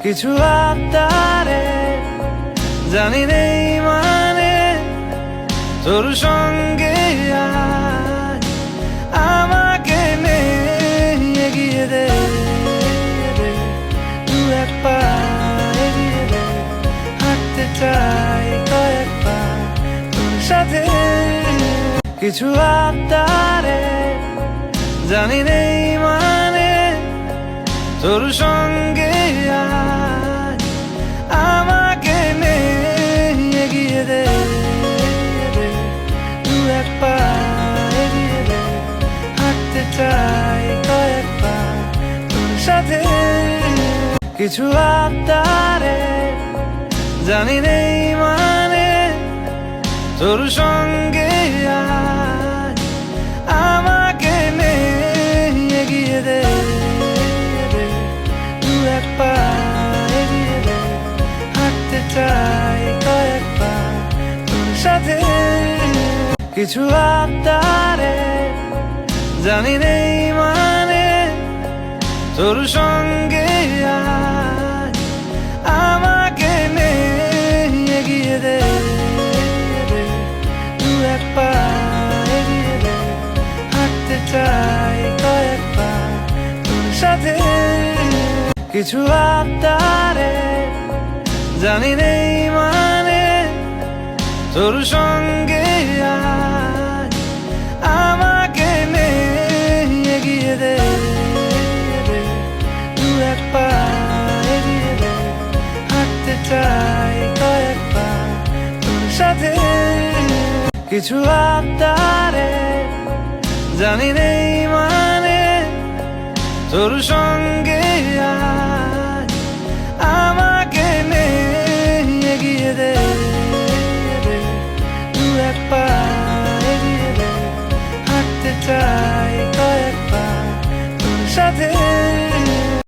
কিছু আবদারে জানি নেই মানে তোর সঙ্গে আজ আমাকে নে এগিয়ে দে দু এক পা এগিয়ে দে হাঁটতে চাই কয়েক পা তোর সাথে কিছু আবদারে জানি নেই মানে তোর সঙ্গে আজ আমাকে নে এগিয়ে দে দু এক পা এগিয়ে দে হাঁটতে চাই কয়েক পা তোর সাথে কিছু আবদারে জানি নেই মানে তোর সঙ্গে আজ আমাকে নে এগিয়ে দে দু এক পা এগিয়ে দে হাঁটতে চাই কয়েক পা তোর সাথে কিছু আবদারে জানি নেই মানে তোর সঙ্গে আজ আমাকে নে এগিয়ে দে দু এক পা এগিয়ে দে হাঁটতে চাই কয়েক পা তোর সাথে কিছু আবদারে জানি নেই মানে তোর সঙ্গে আজ আমাকে নে এগিয়ে দে দু এক পা এগিয়ে দে হাঁটতে চাই কয়েক পা তোর সাথে কিছু আবদারে জানি নেই মানে তোর সঙ্গে আজ আমাকে নে এগিয়ে দে দু এক পা এগিয়ে দে হাঁটতে চাই